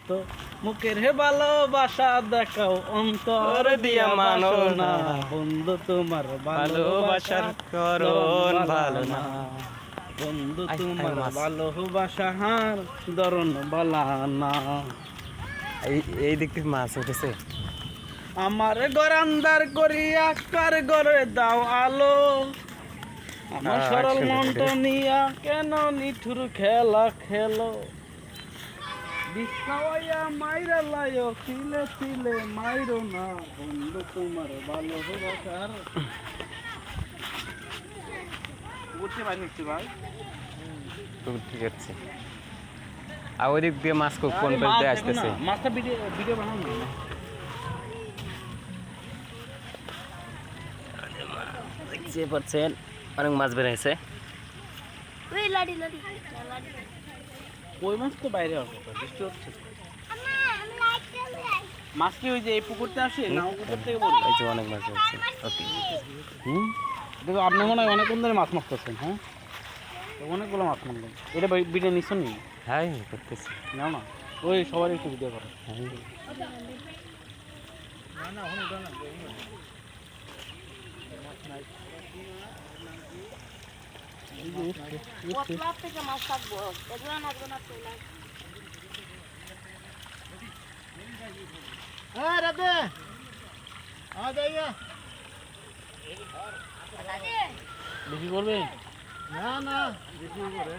সত্য মুখের ভালোবাসা দেখাও অন্তর দিয়া মানো না বন্ধু তোমার ভালোবাসার করণ ভালো না বন্ধু তোমার ভালোবাসা হার ধরন বালা না। এই দিক থেকে মাছ উঠেছে। আমার ঘর আন্দার করিয়া কার ঘরে দাও আলো আমার সরল মনটা নিয়া কেন নিঠুর খেলা খেলো বিছাওয়া মাইরা লাইও ছিলে ছিলে মাইরো না বন্ধু তোমার ভালোবাসার উঠতে পারিস ভাই ঠিক আছে। আর ওই দিক দিয়ে মাছ কোন পাশে আসতেছে? মাছটা ভিডিও বানাও না। দেখতে পাচ্ছেন অনেক মাছ বেরিয়েছে। ওই মাছ তো বাইরে আসবে বৃষ্টি হচ্ছে। মাছ কি ওই যে এই পুকুরতে আসে না পুকুর থেকে বলি? এই যে অনেক মাছ আছে। ওকে। দেখো আপনি মনে হয় অনেকক্ষণ ধরে মাছ মারতেছেন। হ্যাঁ অনেকগুলো মাছ মারলেন। এটা ভিডিও নিচ্ছেন নি? হ্যাঁ করতেছি। নাও না ওই সবার একটু ভিডিও করো। বেশি করবে না না বেশি করে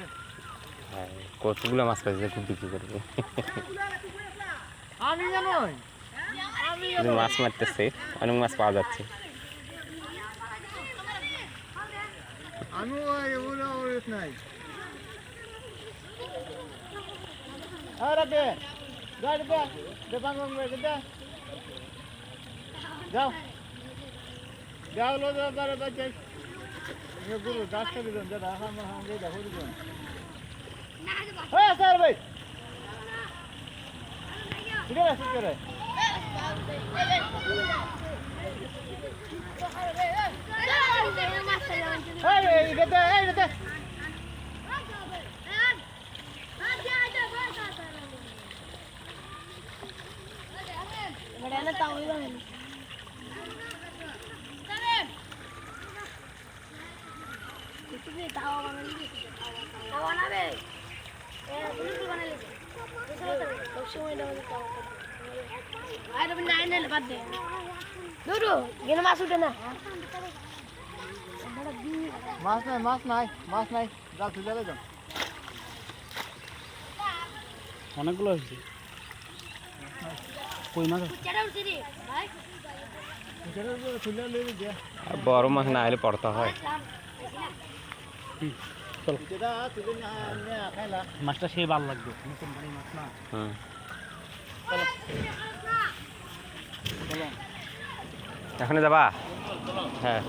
কতগুলো মাছ পাইছে খুব বিক্রি করবে। আমি জানো মাছ মারতেছে অনেক মাছ পাওয়া যাচ্ছে। আমি নাই আরে দে গাড়ি দে দে বাংলা দে যাও যাও লো দে বারে বাজে ये गुरु दास के दिन जरा हम ये देखो दियो ए सर भाई इधर ऐसे करे ए इधर दे बड़ा ना ताऊ ही बने तावा बनाबे ए बुलुटु बनाले सब समय डाले तावा आरे बना ने बात दे दुरु गेन मास उठे ना मास নাই যা তুলে লে যাও অনেকগুলো আছে কই মাছ চেরা উঠি রে ভাই চেরা তুলে লে দে বড় মাছ না আইলে পড়তে হয়। চলো মাছটা সেই ভালো লাগবে মাছ না এখনই যাবা? হ্যাঁ।